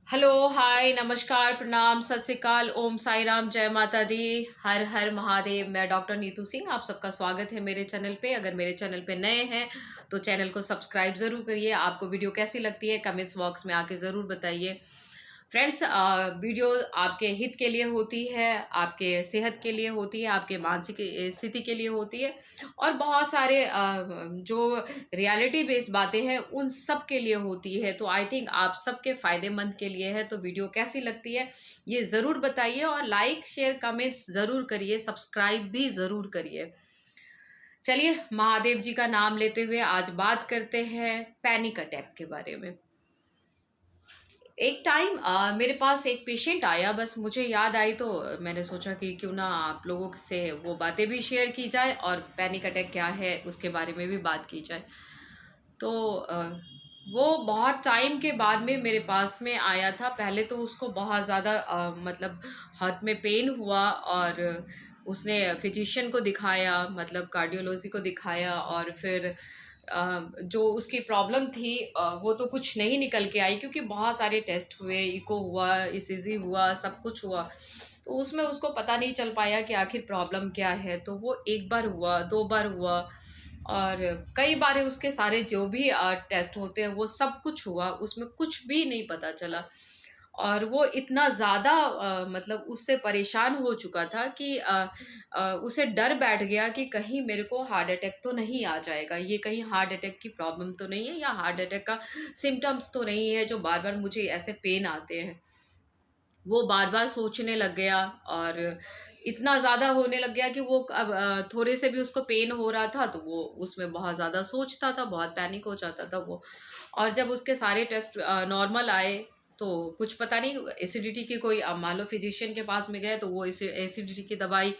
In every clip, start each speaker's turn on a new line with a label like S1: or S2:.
S1: Hello, हाय, नमस्कार, प्रणाम, सत श्री अकाल, ओम साई राम, जय माता दी, हर हर महादेव। मैं डॉक्टर नीतू सिंह, आप सबका स्वागत है मेरे चैनल पे। अगर मेरे चैनल पे नए हैं तो चैनल को सब्सक्राइब ज़रूर करिए। आपको वीडियो कैसी लगती है कमेंट्स बॉक्स में आके ज़रूर बताइए। फ्रेंड्स, वीडियो आपके हित के लिए होती है, आपके सेहत के लिए होती है, आपके मानसिक स्थिति के लिए होती है और बहुत सारे जो रियलिटी बेस्ड बातें हैं उन सब के लिए होती है। तो आई थिंक आप सबके फायदेमंद के लिए है। तो वीडियो कैसी लगती है ये ज़रूर बताइए और लाइक शेयर कमेंट्स ज़रूर करिए, सब्सक्राइब भी ज़रूर करिए। चलिए, महादेव जी का नाम लेते हुए आज बात करते हैं पैनिक अटैक के बारे में। एक टाइम मेरे पास एक पेशेंट आया, बस मुझे याद आई तो मैंने सोचा कि क्यों ना आप लोगों से वो बातें भी शेयर की जाए और पैनिक अटैक क्या है उसके बारे में भी बात की जाए। तो वो बहुत टाइम के बाद में मेरे पास में आया था। पहले तो उसको बहुत ज़्यादा मतलब हाथ में पेन हुआ और उसने फिजिशियन को दिखाया, मतलब कार्डियोलॉजी को दिखाया और फिर जो उसकी प्रॉब्लम थी वो तो कुछ नहीं निकल के आई, क्योंकि बहुत सारे टेस्ट हुए, इको हुआ, ईसीजी हुआ, सब कुछ हुआ। तो उसमें उसको पता नहीं चल पाया कि आखिर प्रॉब्लम क्या है। तो वो एक बार हुआ, दो बार हुआ और कई बार उसके सारे जो भी टेस्ट होते हैं वो सब कुछ हुआ, उसमें कुछ भी नहीं पता चला। और वो इतना ज़्यादा मतलब उससे परेशान हो चुका था कि उसे डर बैठ गया कि कहीं मेरे को हार्ट अटैक तो नहीं आ जाएगा, ये कहीं हार्ट अटैक की प्रॉब्लम तो नहीं है या हार्ट अटैक का सिम्टम्स तो नहीं है जो बार बार मुझे ऐसे पेन आते हैं। वो बार-बार सोचने लग गया और इतना ज़्यादा होने लग गया कि वो अब थोड़े से भी उसको पेन हो रहा था तो वो उसमें बहुत ज़्यादा सोचता था, बहुत पैनिक हो जाता था वो। और जब उसके सारे टेस्ट नॉर्मल आए तो कुछ पता नहीं एसिडिटी की कोई मान लो फिजिशियन के पास में गए तो वो एसिडिटी की दवाई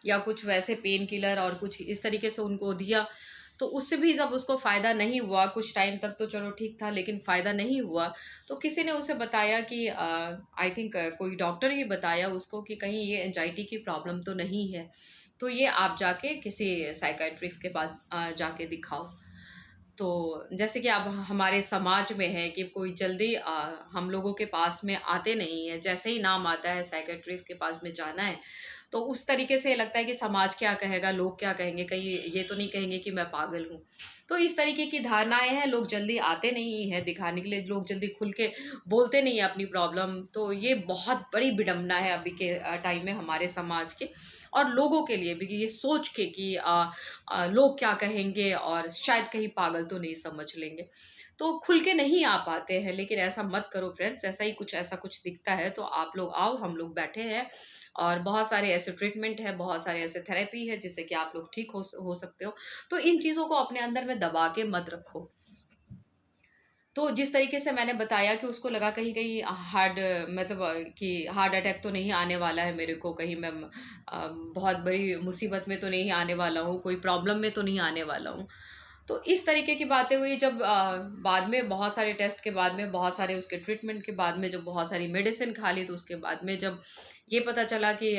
S1: या कुछ वैसे पेन किलर और कुछ इस तरीके से उनको दिया। तो उससे भी जब उसको फ़ायदा नहीं हुआ, कुछ टाइम तक तो चलो ठीक था, लेकिन फ़ायदा नहीं हुआ, तो किसी ने उसे बताया कि आई थिंक कोई डॉक्टर ही बताया उसको कि कहीं ये एंजाइटी की प्रॉब्लम तो नहीं है, तो ये आप जाके किसी साइकियाट्रिस्ट के पास जाके दिखाओ। तो जैसे कि अब हमारे समाज में है कि कोई जल्दी हम लोगों के पास में आते नहीं है, जैसे ही नाम आता है साइकियाट्रिस्ट के पास में जाना है, तो उस तरीके से लगता है कि समाज क्या कहेगा, लोग क्या कहेंगे, कहीं ये तो नहीं कहेंगे कि मैं पागल हूँ। तो इस तरीके की धारणाएँ हैं, लोग जल्दी आते नहीं हैं दिखाने के लिए, लोग जल्दी खुल के बोलते नहीं हैं अपनी प्रॉब्लम। तो ये बहुत बड़ी विडंबना है अभी के टाइम में हमारे समाज के और लोगों के लिए भी कि ये सोच के कि लोग क्या कहेंगे और शायद कहीं पागल तो नहीं समझ लेंगे। तो खुल के नहीं आ पाते हैं, लेकिन ऐसा मत करो फ्रेंड्स, ऐसा कुछ दिखता है तो आप लोग आओ, हम लोग बैठे हैं और बहुत सारे ऐसे ट्रीटमेंट है, बहुत सारे ऐसे थेरेपी है जिससे कि आप लोग ठीक हो सकते हो। तो इन चीज़ों को अपने अंदर में दबा के मत रखो। तो जिस तरीके से मैंने बताया कि उसको लगा कहीं-कहीं मतलब कि हार्ट अटैक तो नहीं आने वाला है मेरे को, कहीं मैं बहुत बड़ी मुसीबत में तो नहीं आने वाला हूँ, कोई प्रॉब्लम में तो नहीं आने वाला हूँ। तो इस तरीके की बातें हुई जब बाद में बहुत सारे टेस्ट के बाद में, बहुत सारे उसके ट्रीटमेंट के बाद में, जब बहुत सारी मेडिसिन खा ली, तो उसके बाद में जब ये पता चला कि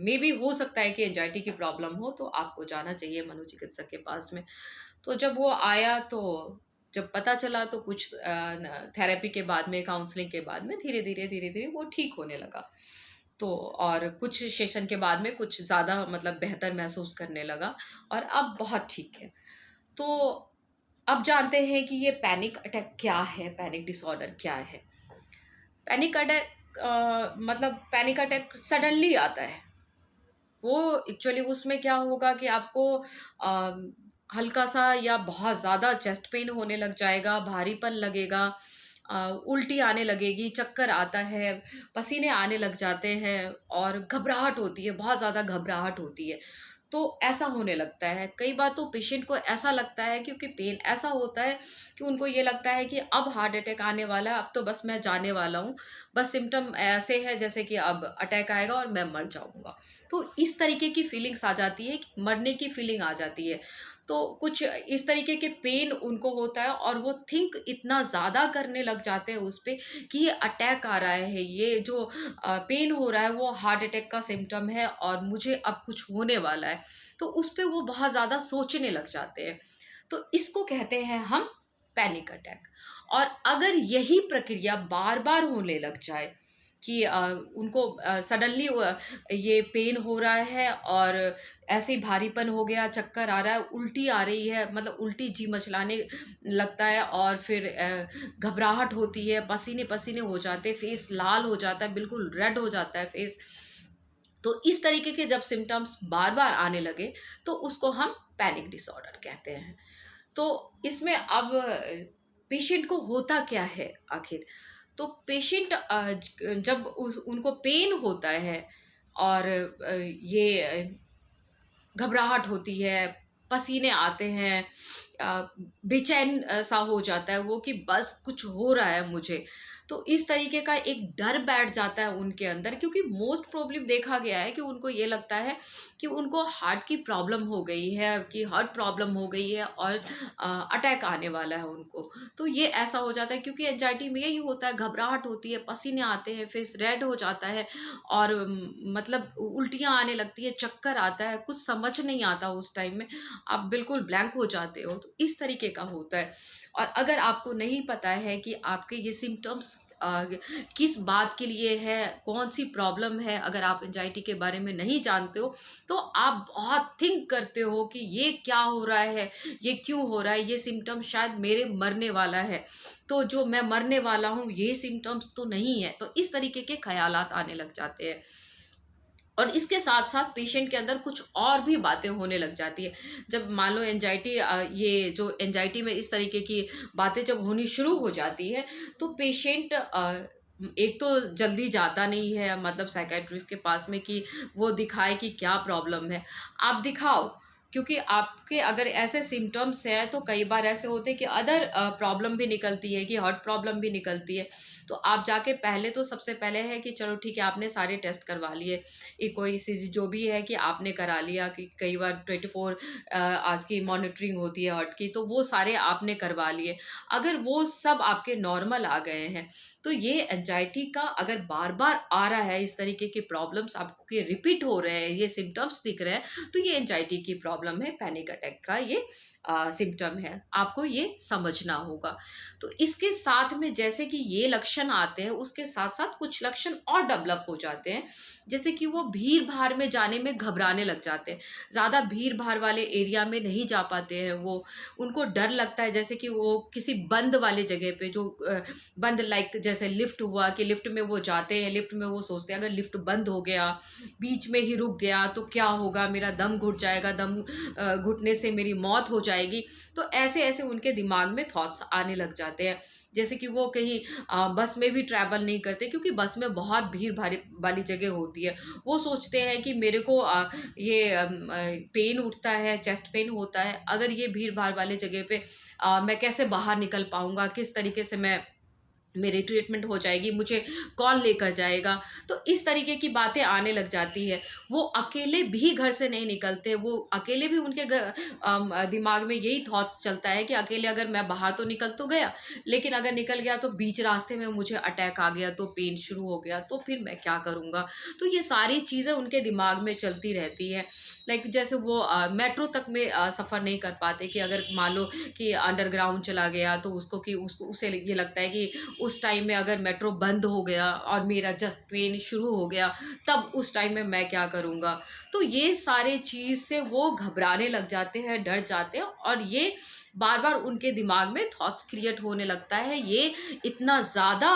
S1: मेबी हो सकता है कि एंजाइटी की प्रॉब्लम हो, तो आपको जाना चाहिए मनोचिकित्सक के पास में। तो जब वो आया तो जब पता चला तो कुछ थेरेपी के बाद में, काउंसलिंग के बाद में धीरे-धीरे वो ठीक होने लगा। तो और कुछ सेशन के बाद में कुछ ज़्यादा मतलब बेहतर महसूस करने लगा और अब बहुत ठीक है। तो अब जानते हैं कि ये पैनिक अटैक क्या है, पैनिक डिसऑर्डर क्या है? पैनिक अटैक मतलब पैनिक अटैक सडनली आता है। वो एक्चुअली उसमें क्या होगा कि आपको हल्का-सा या बहुत ज़्यादा चेस्ट पेन होने लग जाएगा, भारीपन लगेगा, उल्टी आने लगेगी, चक्कर आता है, पसीने आने लग जाते हैं और घबराहट होती है, बहुत ज़्यादा घबराहट होती है। तो ऐसा होने लगता है। कई बार तो पेशेंट को ऐसा लगता है, क्योंकि पेन ऐसा होता है कि उनको ये लगता है कि अब हार्ट अटैक आने वाला है, अब तो बस मैं जाने वाला हूँ। बस सिम्पटम ऐसे हैं जैसे कि अब अटैक आएगा और मैं मर जाऊँगा। तो इस तरीके की फीलिंग्स आ जाती है कि मरने की फीलिंग आ जाती है। तो कुछ इस तरीके के पेन उनको होता है और वो थिंक इतना ज़्यादा करने लग जाते हैं उस पे कि ये अटैक आ रहा है, ये जो पेन हो रहा है वो हार्ट अटैक का सिम्पटम है और मुझे अब कुछ होने वाला है। तो उस पे वो बहुत ज़्यादा सोचने लग जाते हैं। तो इसको कहते हैं हम पैनिक अटैक। और अगर यही प्रक्रिया बार बार होने लग जाए कि उनको सडनली ये पेन हो रहा है और ऐसे ही भारीपन हो गया, चक्कर आ रहा है, उल्टी आ रही है, मतलब उल्टी जी मचलाने लगता है, और फिर घबराहट होती है, पसीने पसीने हो जाते हैं, फेस लाल हो जाता है, बिल्कुल रेड हो जाता है फेस। तो इस तरीके के जब सिम्टम्स बार बार आने लगे तो उसको हम पैनिक डिसऑर्डर कहते हैं। तो इसमें अब पेशेंट को होता क्या है आखिर? तो पेशेंट जब उनको पेन होता है और ये घबराहट होती है, पसीने आते हैं, बेचैन सा हो जाता है वो कि बस कुछ हो रहा है मुझे। तो इस तरीके का एक डर बैठ जाता है उनके अंदर, क्योंकि मोस्ट प्रोबेबली देखा गया है कि उनको ये लगता है कि उनको हार्ट की प्रॉब्लम हो गई है, कि हार्ट प्रॉब्लम हो गई है और अटैक आने वाला है उनको। तो ये ऐसा हो जाता है क्योंकि एंजाइटी में यही होता है, घबराहट होती है, पसीने आते हैं, फेस रेड हो जाता है और मतलब उल्टियाँ आने लगती है, चक्कर आता है, कुछ समझ नहीं आता उस टाइम में, आप बिल्कुल ब्लैंक हो जाते हो। तो इस तरीके का होता है। और अगर आपको नहीं पता है कि आपके ये सिम्पटम्स किस बात के लिए है, कौन-सी प्रॉब्लम है, अगर आप एंग्ज़ायटी के बारे में नहीं जानते हो, तो आप बहुत थिंक करते हो कि ये क्या हो रहा है, ये क्यों हो रहा है, ये सिम्पटम शायद मेरे मरने वाला है। तो जो मैं मरने वाला हूँ, ये सिम्पटम्स तो नहीं है। तो इस तरीके के ख़यालात आने लग जाते हैं। और इसके साथ-साथ पेशेंट के अंदर कुछ और भी बातें होने लग जाती है। जब मान लो एंग्ज़ायटी ये जो एंग्ज़ायटी में इस तरीके की बातें जब होनी शुरू हो जाती है, तो पेशेंट एक तो जल्दी जाता नहीं है मतलब साइकियाट्रिस्ट के पास में कि वो दिखाए कि क्या प्रॉब्लम है। आप दिखाओ, क्योंकि आपके अगर ऐसे सिम्पटम्स हैं, तो कई बार ऐसे होते हैं कि अदर प्रॉब्लम भी निकलती है, कि हार्ट प्रॉब्लम भी निकलती है। तो आप जाके पहले तो सबसे पहले है कि चलो ठीक है, आपने सारे टेस्ट करवा लिए, इको, ईसीजी जो भी है कि आपने करा लिया, कि कई बार 24 आवर्स की मॉनिटरिंग होती है हार्ट की, तो वो सारे आपने करवा लिए। अगर वो सब आपके नॉर्मल आ गए हैं, तो ये एंग्ज़ायटी का अगर बार-बार आ रहा है, इस तरीके की प्रॉब्लम्स आपके रिपीट हो रहे हैं, ये सिम्पटम्स दिख रहे हैं, तो ये एंग्ज़ायटी की प्रॉब्लम है, पैनिक अटैक का ये सिम्पटम है। आपको ये समझना होगा। तो इसके साथ में जैसे कि ये लक्षण आते हैं, उसके साथ-साथ कुछ लक्षण और डेवलप हो जाते हैं। जैसे कि वो भीड़-भाड़ में जाने में घबराने लग जाते हैं। ज़्यादा भीड़-भाड़ वाले एरिया में नहीं जा पाते हैं वो। उनको डर लगता है, जैसे कि वो किसी बंद वाले जगह पे जो बंद, लाइक जैसे लिफ्ट हुआ, कि लिफ्ट में वो जाते हैं, लिफ्ट में वो सोचते हैं अगर लिफ्ट बंद हो गया, बीच में ही रुक गया तो क्या होगा? मेरा दम घुट जाएगा, दम घुटने से मेरी मौत हो जाएगी। तो ऐसे-ऐसे उनके दिमाग में थॉट्स आने लग जाते हैं। जैसे कि वो कहीं बस में भी ट्रैवल नहीं करते, क्योंकि बस में बहुत भीड़ भारी वाली जगह होती है। वो सोचते हैं कि मेरे को पेन उठता है, चेस्ट पेन होता है, अगर ये भीड़-भाड़ वाले जगह पे मैं कैसे बाहर निकल पाऊँगा? किस तरीके से मैं मेरी ट्रीटमेंट हो जाएगी, मुझे कौन लेकर जाएगा? तो इस तरीके की बातें आने लग जाती है। वो अकेले भी घर से नहीं निकलते, वो अकेले भी उनके दिमाग में यही थॉट्स चलता है कि अकेले अगर मैं बाहर तो निकल तो गया, लेकिन अगर निकल गया तो बीच रास्ते में मुझे अटैक आ गया, तो पेन शुरू हो गया, तो फिर मैं क्या करूँगा? तो ये सारी चीज़ें उनके दिमाग में चलती रहती है। लाइक जैसे वो मेट्रो तक में सफ़र नहीं कर पाते, कि अगर मान लो कि अंडरग्राउंड चला गया, तो उसको कि उसको उसे ये लगता है कि उस टाइम में अगर मेट्रो बंद हो गया और मेरा चेस्ट पेन शुरू हो गया, तब उस टाइम में मैं क्या करूँगा? तो ये सारे चीज़ से वो घबराने लग जाते हैं, डर जाते हैं, और ये बार-बार उनके दिमाग में थॉट्स क्रिएट होने लगता है। ये इतना ज़्यादा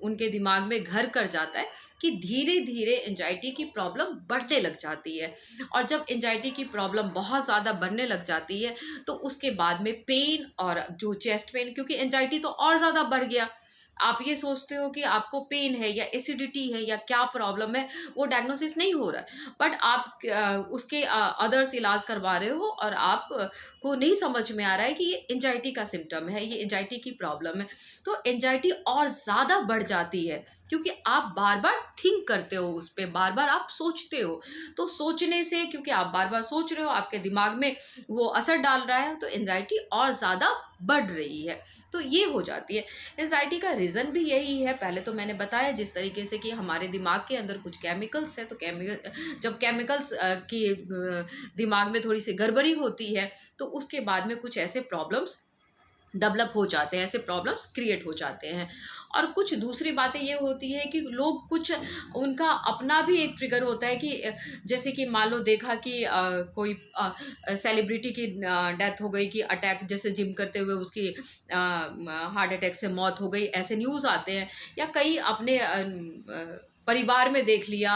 S1: उनके दिमाग में घर कर जाता है कि धीरे-धीरे एंग्ज़ायटी की प्रॉब्लम बढ़ने लग जाती है। और जब एंग्ज़ायटी की प्रॉब्लम बहुत ज़्यादा बढ़ने लग जाती है, तो उसके बाद में पेन और जो चेस्ट पेन, क्योंकि एंग्ज़ायटी तो और ज़्यादा बढ़ गया। आप ये सोचते हो कि आपको पेन है या एसिडिटी है या क्या प्रॉब्लम है, वो डायग्नोसिस नहीं हो रहा है। बट आप उसके अदर्स इलाज करवा रहे हो, और आप को नहीं समझ में आ रहा है कि ये एंग्ज़ायटी का सिम्पटम है, ये एंग्ज़ायटी की प्रॉब्लम है। तो एंग्ज़ायटी और ज़्यादा बढ़ जाती है, क्योंकि आप बार-बार थिंक करते हो उस पे, बार-बार आप सोचते हो। तो सोचने से, क्योंकि आप बार-बार सोच रहे हो, आपके दिमाग में वो असर डाल रहा है, तो एंग्ज़ायटी और ज़्यादा बढ़ रही है। तो ये हो जाती है। एंग्ज़ायटी का रीज़न भी यही है, पहले तो मैंने बताया जिस तरीके से कि हमारे दिमाग के अंदर कुछ केमिकल्स हैं, तो जब केमिकल्स की दिमाग में थोड़ी-सी गड़बड़ी होती है, तो उसके बाद में कुछ ऐसे प्रॉब्लम्स डेवलप हो जाते हैं, ऐसे प्रॉब्लम्स क्रिएट हो जाते हैं। और कुछ दूसरी बातें ये होती है कि लोग कुछ उनका अपना भी एक ट्रिगर होता है कि जैसे कि मान लो देखा कि कोई सेलिब्रिटी की डेथ हो गई, कि अटैक, जैसे जिम करते हुए उसकी हार्ट अटैक से मौत हो गई, ऐसे न्यूज़ आते हैं। या कई अपने परिवार में देख लिया,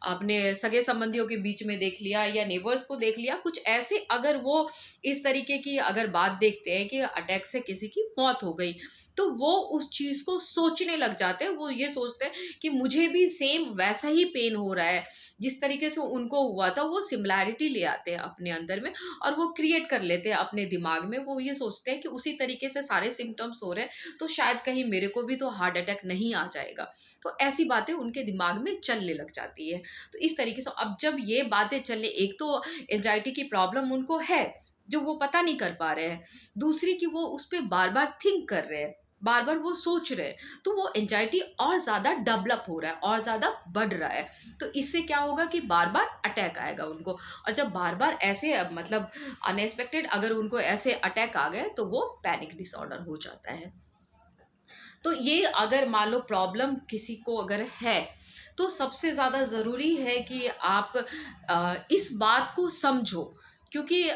S1: अपने सगे संबंधियों के बीच में देख लिया, या नेबर्स को देख लिया, कुछ ऐसे अगर वो इस तरीके की अगर बात देखते हैं कि अटैक से किसी की मौत हो गई, तो वो उस चीज को सोचने लग जाते हैं। वो ये सोचते हैं कि मुझे भी सेम वैसा ही पेन हो रहा है, जिस तरीके से उनको हुआ था। वो सिमिलैरिटी ले आते हैं अपने अंदर में, और वो क्रिएट कर लेते हैं अपने दिमाग में। वो ये सोचते हैं कि उसी तरीके से सारे सिम्टम्स हो रहे हैं, तो शायद कहीं मेरे को भी तो हार्ट अटैक नहीं आ जाएगा। तो ऐसी बातें उनके दिमाग में चलने लग जाती है। तो इस तरीके से अब जब ये बातें चलने, एक तो एंजाइटी की प्रॉब्लम उनको है जो वो पता नहीं कर पा रहे हैं, दूसरी कि वो उस पर बार बार थिंक कर रहे हैं, बार बार वो सोच रहे हैं, तो वो एंजाइटी और ज्यादा डेवलप हो रहा है और ज्यादा बढ़ रहा है। तो इससे क्या होगा कि बार बार अटैक आएगा उनको। और जब बार बार ऐसे मतलब अनएक्सपेक्टेड अगर उनको ऐसे अटैक आ गए, तो वो पैनिक डिसऑर्डर हो जाता है। तो ये अगर मान लो प्रॉब्लम किसी को अगर है, तो सबसे ज़्यादा ज़रूरी है कि आप इस बात को समझो। क्योंकि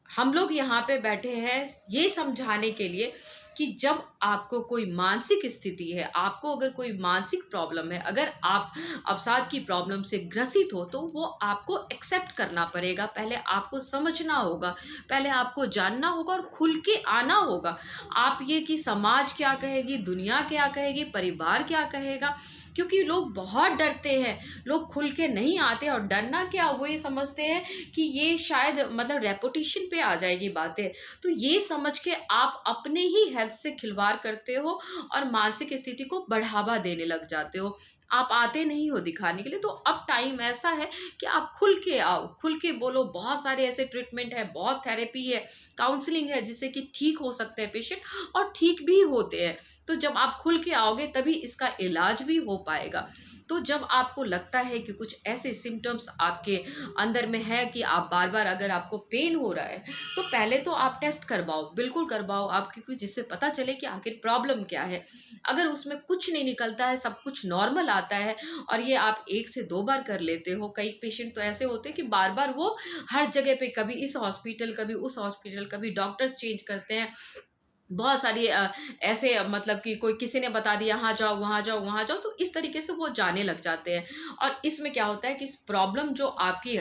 S1: हम लोग यहाँ पे बैठे हैं ये समझाने के लिए कि जब आपको कोई मानसिक स्थिति है, आपको अगर कोई मानसिक प्रॉब्लम है, अगर आप अवसाद की प्रॉब्लम से ग्रसित हो, तो वो आपको एक्सेप्ट करना पड़ेगा। पहले आपको समझना होगा, पहले आपको जानना होगा और खुल के आना होगा। आप ये कि समाज क्या कहेगी, दुनिया क्या कहेगी, परिवार क्या कहेगा, क्योंकि लोग बहुत डरते हैं, लोग खुल के नहीं आते। और डरना क्या, वो ये समझते हैं कि ये शायद मतलब रेपुटेशन पे आ जाएगी बातें। तो ये समझ के आप अपने ही हेल्थ से खिलवाड़ करते हो और मानसिक स्थिति को बढ़ावा देने लग जाते हो। आप आते नहीं हो दिखाने के लिए। तो अब टाइम ऐसा है कि आप खुल के आओ, खुल के बोलो। बहुत सारे ऐसे ट्रीटमेंट है, बहुत थेरेपी है, काउंसलिंग है, जिससे कि ठीक हो सकते हैं पेशेंट, और ठीक भी होते हैं। तो जब आप खुल के आओगे तभी इसका इलाज भी हो पाएगा। तो जब आपको लगता है कि कुछ ऐसे सिम्टम्स आपके अंदर में है कि आप बार बार अगर आपको पेन हो रहा है, तो पहले तो आप टेस्ट करवाओ, बिल्कुल करवाओ आप, क्योंकि जिससे पता चले कि आखिर प्रॉब्लम क्या है। अगर उसमें कुछ नहीं निकलता है, सब कुछ नॉर्मल आता है, और ये आप 1 से 2 बार कर लेते हो। कई पेशेंट तो ऐसे होते हैं कि बार बार वो हर जगह पे, कभी इस हॉस्पिटल, कभी उस हॉस्पिटल, कभी डॉक्टर्स चेंज करते हैं। बहुत सारी ऐसे मतलब कि कोई किसी ने बता दिया यहाँ जाओ, वहाँ जाओ, वहाँ जाओ, तो इस तरीके से वो जाने लग जाते हैं। और इसमें क्या होता है कि इस प्रॉब्लम जो आपकी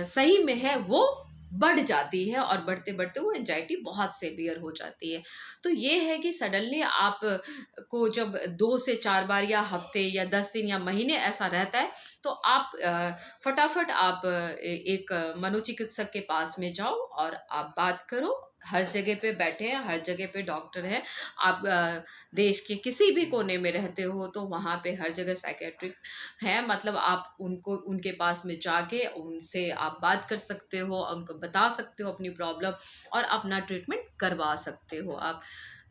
S1: सही में है, वो बढ़ जाती है, और बढ़ते बढ़ते वो एंजाइटी बहुत सेवियर हो जाती है। तो ये है कि सडनली आप को जब 2 से 4 बार, या हफ्ते, या 10 दिन, या महीने ऐसा रहता है, तो आप फटाफट आप एक मनोचिकित्सक के पास में जाओ और आप बात करो। हर जगह पे बैठे हैं, हर जगह पे डॉक्टर हैं। आप देश के किसी भी कोने में रहते हो, तो वहाँ पे हर जगह साइकेट्रिस्ट हैं। मतलब आप उनको, उनके पास में जाके उनसे आप बात कर सकते हो, उनको बता सकते हो अपनी प्रॉब्लम, और अपना ट्रीटमेंट करवा सकते हो आप।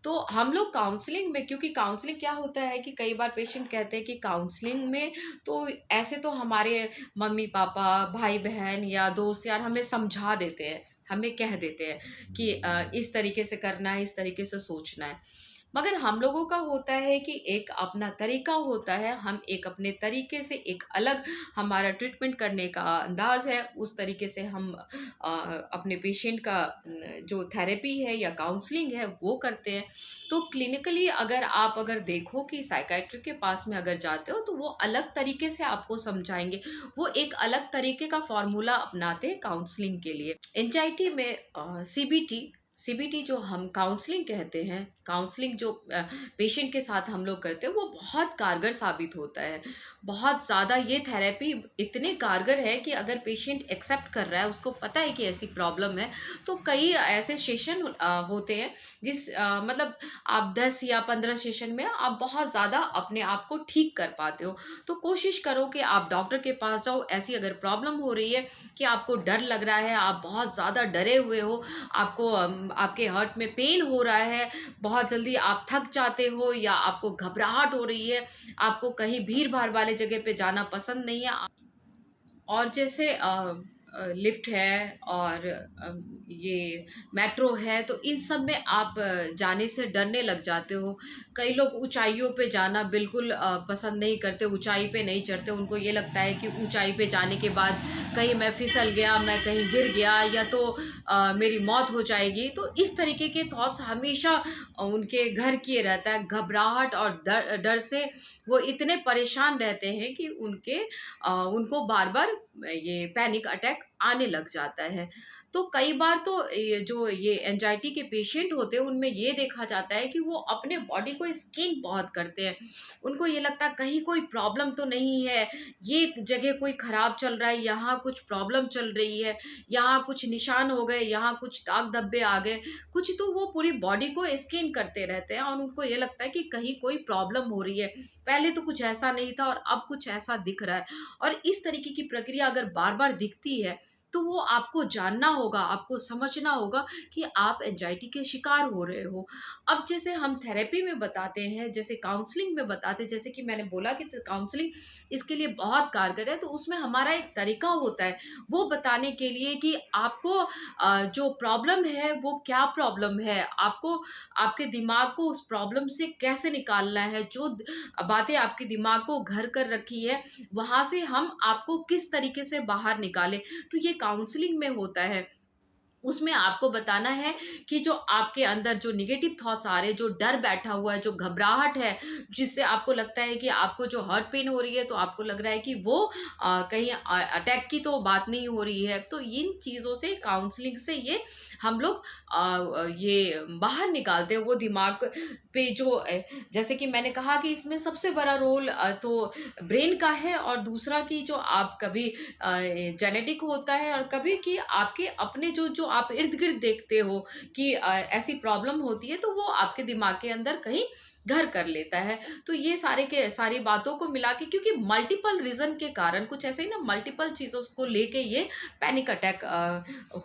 S1: तो हम लोग काउंसलिंग में, क्योंकि काउंसलिंग क्या होता है कि कई बार पेशेंट कहते हैं कि काउंसलिंग में तो ऐसे तो हमारे मम्मी पापा, भाई बहन या दोस्त यार हमें समझा देते हैं, हमें कह देते हैं कि इस तरीके से करना है, इस तरीके से सोचना है। मगर हम लोगों का होता है कि एक अपना तरीका होता है, हम एक अपने तरीके से, एक अलग हमारा ट्रीटमेंट करने का अंदाज है, उस तरीके से हम अपने पेशेंट का जो थेरेपी है या काउंसलिंग है वो करते हैं। तो क्लिनिकली अगर आप अगर देखो कि साइकाइट्री के पास में अगर जाते हो, तो वो अलग तरीके से आपको समझाएंगे, वो एक अलग तरीके का फॉर्मूला अपनाते हैं काउंसलिंग के लिए। एंजाइटी में सीबीटी, सीबीटी जो हम काउंसलिंग कहते हैं, काउंसलिंग जो पेशेंट के साथ हम लोग करते हैं, वो बहुत कारगर साबित होता है। बहुत ज़्यादा ये थेरेपी इतने कारगर है कि अगर पेशेंट एक्सेप्ट कर रहा है, उसको पता है कि ऐसी प्रॉब्लम है, तो कई ऐसे सेशन होते हैं जिस मतलब आप 10 या 15 सेशन में आप बहुत ज़्यादा अपने आप को ठीक कर पाते हो। तो कोशिश करो कि आप डॉक्टर के पास जाओ। ऐसी अगर प्रॉब्लम हो रही है कि आपको डर लग रहा है, आप बहुत ज़्यादा डरे हुए हो, आपको आपके हार्ट में पेन हो रहा है, बहुत जल्दी आप थक जाते हो, या आपको घबराहट हो रही है, आपको कहीं भीड़ भाड़ वाले जगह पे जाना पसंद नहीं है, और जैसे लिफ्ट है और ये मेट्रो है, तो इन सब में आप जाने से डरने लग जाते हो। कई लोग ऊंचाइयों पे जाना बिल्कुल पसंद नहीं करते, ऊंचाई पे नहीं चढ़ते। उनको ये लगता है कि ऊंचाई पे जाने के बाद कहीं मैं फिसल गया, मैं कहीं गिर गया, या तो मेरी मौत हो जाएगी। तो इस तरीके के थॉट्स हमेशा उनके घर किए रहता है। घबराहट और डर डर से वो इतने परेशान रहते हैं कि उनको बार बार ये पैनिक अटैक आने लग जाता है। तो कई बार तो ये एंजाइटी के पेशेंट होते हैं, उनमें ये देखा जाता है कि वो अपने बॉडी को स्कैन बहुत करते हैं। उनको ये लगता है कहीं कोई प्रॉब्लम तो नहीं है, ये जगह कोई खराब चल रहा है, यहाँ कुछ प्रॉब्लम चल रही है, यहाँ कुछ निशान हो गए, यहाँ कुछ दाग धब्बे आ गए, कुछ तो वो पूरी बॉडी को स्कैन करते रहते हैं और उनको ये लगता है कि कहीं कोई प्रॉब्लम हो रही है। पहले तो कुछ ऐसा नहीं था और अब कुछ ऐसा दिख रहा है। और इस तरीके की प्रक्रिया अगर बार बार दिखती है, तो वो आपको जानना होगा, आपको समझना होगा कि आप एंजाइटी के शिकार हो रहे हो। अब जैसे हम थेरेपी में बताते हैं, जैसे काउंसलिंग में बताते हैं, जैसे कि मैंने बोला कि काउंसलिंग इसके लिए बहुत कारगर है, तो उसमें हमारा एक तरीका होता है वो बताने के लिए कि आपको जो प्रॉब्लम है वो क्या प्रॉब्लम है, आपको आपके दिमाग को उस प्रॉब्लम से कैसे निकालना है, जो बातें आपके दिमाग को घर कर रखी है वहां से हम आपको किस तरीके से बाहर निकालें। तो ये काउंसलिंग में होता है। उसमें आपको बताना है कि जो आपके अंदर जो नेगेटिव थॉट्स आ रहे हैं, जो डर बैठा हुआ है, जो घबराहट है, जिससे आपको लगता है कि आपको जो हर्ट पेन हो रही है, तो आपको लग रहा है कि वो कहीं अटैक की तो बात नहीं हो रही है। तो इन चीज़ों से काउंसलिंग से ये हम लोग ये बाहर निकालते हैं वो दिमाग पे जो जैसे कि मैंने कहा कि इसमें सबसे बड़ा रोल तो ब्रेन का है, और दूसरा कि जो आप कभी जेनेटिक होता है, और कभी कि आपके अपने जो जो आप इर्द गिर्द देखते हो कि ऐसी प्रॉब्लम होती है, तो वो आपके दिमाग के अंदर कहीं घर कर लेता है। तो ये सारी बातों को मिला के, क्योंकि मल्टीपल रीजन के कारण, कुछ ऐसे ही ना, मल्टीपल चीजों को लेके ये पैनिक अटैक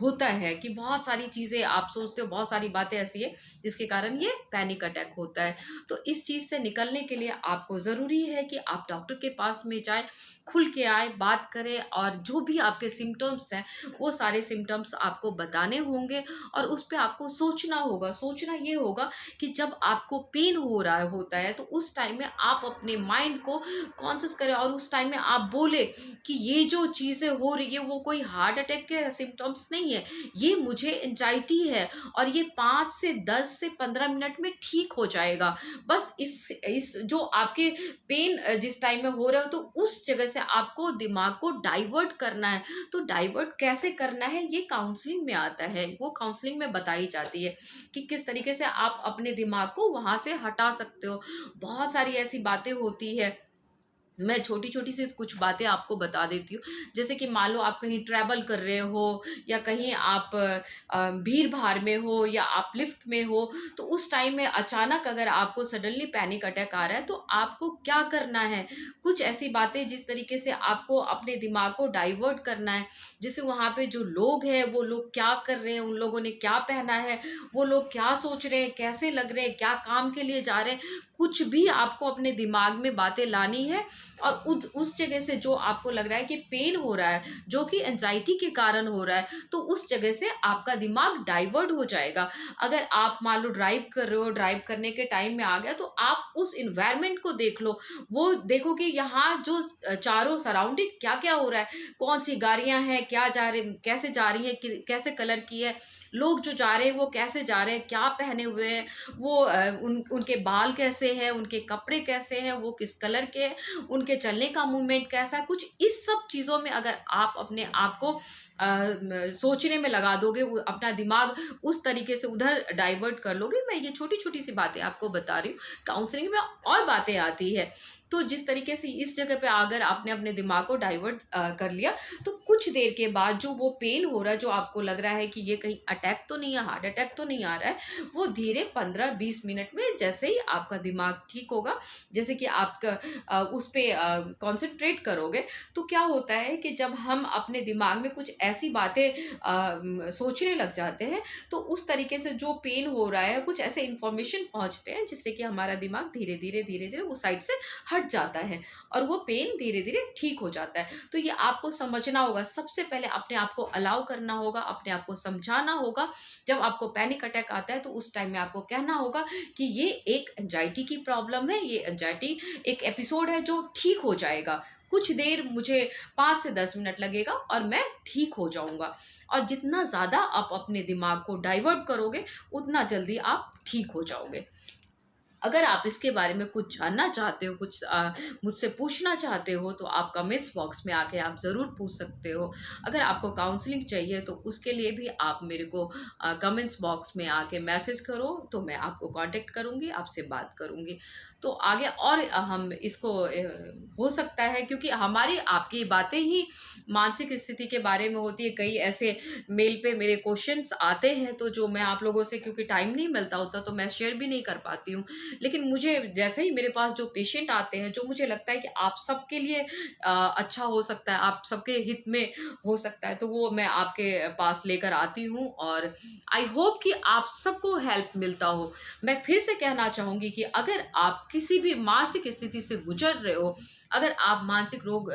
S1: होता है कि बहुत सारी चीजें आप सोचते हो, बहुत सारी बातें ऐसी है जिसके कारण ये पैनिक अटैक होता है। तो इस चीज से निकलने के लिए आपको जरूरी है कि आप डॉक्टर के पास में जाए, खुल के आए, बात करें, और जो भी आपके सिम्टम्स हैं वो सारे सिम्टम्स आपको बताने होंगे, और उस पे आपको सोचना होगा। सोचना ये होगा कि जब आपको पेन हो रहा होता है, तो उस टाइम में आप अपने माइंड को कॉन्शियस करें, और उस टाइम में आप बोले कि ये जो चीजें हो रही है वो कोई हार्ट अटैक के सिम्टम्स नहीं है, ये मुझे एंजाइटी है, और ये 5 से 10 से 15 मिनट में ठीक हो जाएगा। बस इस जो आपके पेन जिस टाइम में हो रहा हो, तो उस जगह से आपको दिमाग को डाइवर्ट करना है। तो डाइवर्ट कैसे करना है, ये काउंसलिंग में आता है, वो काउंसलिंग में बताई जाती है कि किस तरीके से आप अपने दिमाग को वहां से हटा सकते हो। बहुत सारी ऐसी बातें होती है, मैं छोटी-छोटी सी कुछ बातें आपको बता देती हूँ। जैसे कि मान लो आप कहीं ट्रैवल कर रहे हो, या कहीं आप भीड़-भाड़ में हो, या आप लिफ्ट में हो, तो उस टाइम में अचानक अगर आपको सडनली पैनिक अटैक आ रहा है, तो आपको क्या करना है? कुछ ऐसी बातें जिस तरीके से आपको अपने दिमाग को डाइवर्ट करना है। जैसे वहाँ पे जो लोग हैं, वो लोग क्या कर रहे हैं, उन लोगों ने क्या पहना है, वो लोग क्या सोच रहे हैं, कैसे लग रहे हैं, क्या काम के लिए जा रहे हैं, कुछ भी आपको अपने दिमाग में बातें लानी है। और उस जगह से जो आपको लग रहा है कि पेन हो रहा है, जो कि एंजाइटी के कारण हो रहा है, तो उस जगह से आपका दिमाग डाइवर्ट हो जाएगा। अगर आप मान लो ड्राइव कर रहे हो, ड्राइव करने के टाइम में आ गया, तो आप उस इन्वायरमेंट को देख लो। वो देखो कि यहाँ जो चारों सराउंडिंग क्या क्या हो रहा है, कौन सी गाड़ियां हैं, क्या जा रहे, कैसे जा रही हैं, कैसे कलर की है, लोग जो जा रहे हैं वो कैसे जा रहे हैं, क्या पहने हुए हैं, वो उनके बाल कैसे हैं, उनके कपड़े कैसे हैं, वो किस कलर के हैं, उनके चलने का मूवमेंट कैसा है। कुछ इस सब चीज़ों में अगर आप अपने आप को सोचने में लगा दोगे, अपना दिमाग उस तरीके से उधर डाइवर्ट कर लोगे। मैं ये छोटी छोटी सी बातें आपको बता रही हूँ, काउंसलिंग में और बातें आती है। तो जिस तरीके से इस जगह पे अगर आपने अपने दिमाग को डाइवर्ट कर लिया, तो कुछ देर के बाद जो वो पेन हो रहा है, जो आपको लग रहा है कि ये कहीं अटैक तो नहीं है, हार्ट अटैक तो नहीं आ रहा है, वो धीरे 15-20 मिनट में जैसे ही आपका दिमाग ठीक होगा, जैसे कि आपका उस पे कॉन्सेंट्रेट करोगे तो क्या होता है कि जब हम अपने दिमाग में कुछ ऐसी बातें सोचने लग जाते हैं तो उस तरीके से जो पेन हो रहा है कुछ ऐसे इंफॉर्मेशन पहुंचते हैं जिससे कि हमारा दिमाग धीरे धीरे धीरे धीरे वो साइड से हट जाता है और वो पेन धीरे धीरे ठीक हो जाता है। तो ये आपको समझना होगा, सबसे पहले अपने आप को अलाउ करना होगा, अपने आप को समझाना होगा। जब आपको पैनिक अटैक आता है तो उस टाइम में आपको कहना होगा कि ये एक एंजाइटी की प्रॉब्लम है, ये एंजाइटी एक एपिसोड है जो ठीक हो जाएगा। कुछ देर, मुझे 5 से 10 मिनट लगेगा और मैं ठीक हो जाऊँगा। और जितना ज़्यादा आप अपने दिमाग को डाइवर्ट करोगे, उतना जल्दी आप ठीक हो जाओगे। अगर आप इसके बारे में कुछ जानना चाहते हो, कुछ मुझसे पूछना चाहते हो तो आप कमेंट्स बॉक्स में आके आप ज़रूर पूछ सकते हो। अगर आपको काउंसलिंग चाहिए तो उसके लिए भी आप मेरे को कमेंट्स बॉक्स में आके मैसेज करो, तो मैं आपको कांटेक्ट करूँगी, आपसे बात करूँगी। तो आगे और हम इसको हो सकता है, क्योंकि हमारी आपकी बातें ही मानसिक स्थिति के बारे में होती है। कई ऐसे मेल पे मेरे क्वेश्चंस आते हैं तो जो मैं आप लोगों से, क्योंकि टाइम नहीं मिलता होता, तो मैं शेयर भी नहीं कर पाती हूँ। लेकिन मुझे जैसे ही मेरे पास जो पेशेंट आते हैं, जो मुझे लगता है कि आप सबके लिए अच्छा हो सकता है, आप सबके हित में हो सकता है, तो वो मैं आपके पास लेकर आती हूँ और आई होप कि आप सबको हेल्प मिलता हो। मैं फिर से कहना चाहूँगी कि अगर आप किसी भी मानसिक स्थिति से गुजर रहे हो, अगर आप मानसिक रोग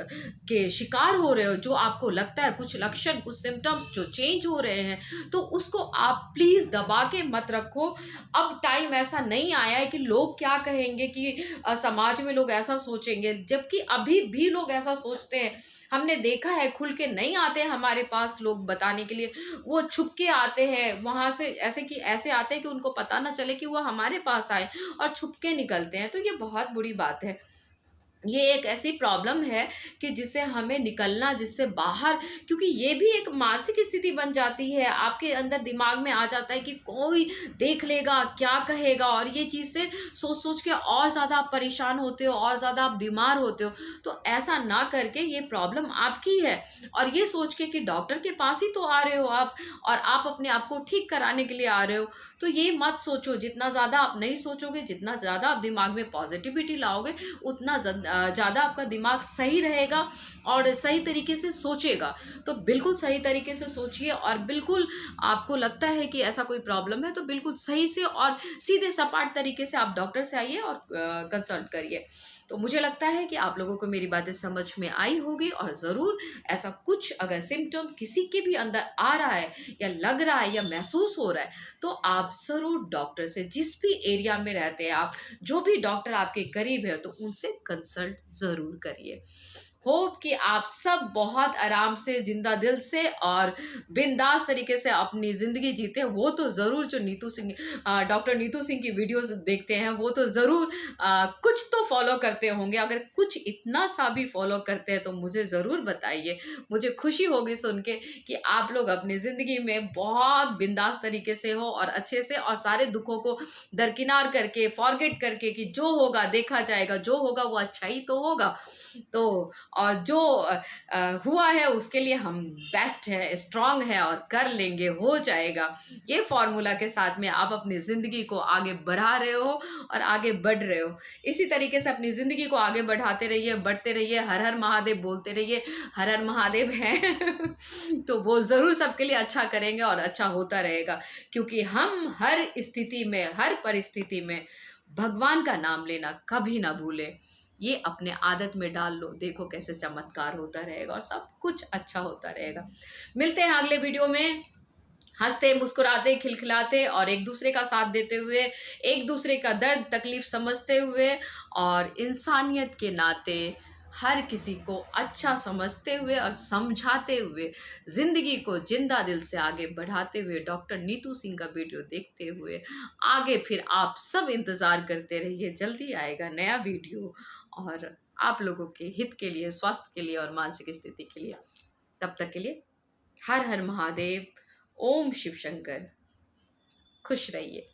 S1: के शिकार हो रहे हो, जो आपको लगता है कुछ लक्षण, कुछ सिम्टम्स जो चेंज हो रहे हैं, तो उसको आप प्लीज़ दबा के मत रखो। अब टाइम ऐसा नहीं आया है कि लोग क्या कहेंगे, कि समाज में लोग ऐसा सोचेंगे, जबकि अभी भी लोग ऐसा सोचते हैं। हमने देखा है, खुल के नहीं आते हमारे पास लोग बताने के लिए, वो छुप के आते हैं वहां से, ऐसे आते हैं कि उनको पता ना चले कि वो हमारे पास आए, और छुप के निकलते हैं। तो ये बहुत बुरी बात है। ये एक ऐसी प्रॉब्लम है कि जिससे हमें निकलना, जिससे बाहर, क्योंकि ये भी एक मानसिक स्थिति बन जाती है। आपके अंदर दिमाग में आ जाता है कि कोई देख लेगा, क्या कहेगा, और ये चीज़ से सोच सोच के और ज़्यादा आप परेशान होते हो, और ज़्यादा आप बीमार होते हो। तो ऐसा ना करके, ये प्रॉब्लम आपकी है, और ये सोच के कि डॉक्टर के पास ही तो आ रहे हो आप, और आप अपने आप को ठीक कराने के लिए आ रहे हो, तो ये मत सोचो। जितना ज़्यादा आप नहीं सोचोगे, जितना ज़्यादा आप दिमाग में पॉजिटिविटी लाओगे, उतना ज़्यादा आपका दिमाग सही रहेगा और सही तरीके से सोचेगा। तो बिल्कुल सही तरीके से सोचिए, और बिल्कुल आपको लगता है कि ऐसा कोई प्रॉब्लम है तो बिल्कुल सही से और सीधे सपाट तरीके से आप डॉक्टर से आइए और कंसल्ट करिए। तो मुझे लगता है कि आप लोगों को मेरी बातें समझ में आई होगी, और ज़रूर ऐसा कुछ अगर सिम्टम किसी के भी अंदर आ रहा है, या लग रहा है, या महसूस हो रहा है, तो आप ज़रूर डॉक्टर से, जिस भी एरिया में रहते हैं आप, जो भी डॉक्टर आपके करीब है, तो उनसे कंसल्ट ज़रूर करिए। होप कि आप सब बहुत आराम से, जिंदा दिल से और बिंदास तरीके से अपनी ज़िंदगी जीते। वो तो ज़रूर जो डॉक्टर नीतू सिंह की वीडियोस देखते हैं, वो तो ज़रूर कुछ तो फॉलो करते होंगे। अगर कुछ इतना सा भी फॉलो करते हैं तो मुझे ज़रूर बताइए। मुझे खुशी होगी सुन के कि आप लोग अपनी ज़िंदगी में बहुत बिंदास तरीके से हो, और अच्छे से, और सारे दुखों को दरकिनार करके, फॉरगेट करके, कि जो होगा देखा जाएगा, जो होगा वो अच्छा ही तो होगा। तो और जो हुआ है उसके लिए हम बेस्ट है, स्ट्रांग है, और कर लेंगे, हो जाएगा। ये फॉर्मूला के साथ में आप अपनी ज़िंदगी को आगे बढ़ा रहे हो और आगे बढ़ रहे हो। इसी तरीके से अपनी ज़िंदगी को आगे बढ़ाते रहिए, बढ़ते रहिए, हर हर महादेव बोलते रहिए। हर हर महादेव है तो वो ज़रूर सबके लिए अच्छा करेंगे और अच्छा होता रहेगा, क्योंकि हम हर स्थिति में, हर परिस्थिति में भगवान का नाम लेना कभी ना भूलें। ये अपने आदत में डाल लो, देखो कैसे चमत्कार होता रहेगा और सब कुछ अच्छा होता रहेगा। मिलते हैं अगले वीडियो में, हंसते, मुस्कुराते, खिलखिलाते, और एक दूसरे का साथ देते हुए, एक दूसरे का दर्द तकलीफ समझते हुए, और इंसानियत के नाते हर किसी को अच्छा समझते हुए और समझाते हुए, ज़िंदगी को जिंदा दिल से आगे बढ़ाते हुए, डॉक्टर नीतू सिंह का वीडियो देखते हुए आगे। फिर आप सब इंतज़ार करते रहिए, जल्दी आएगा नया वीडियो, और आप लोगों के हित के लिए, स्वास्थ्य के लिए और मानसिक स्थिति के लिए। तब तक के लिए हर हर महादेव, ओम शिव शंकर, खुश रहिए।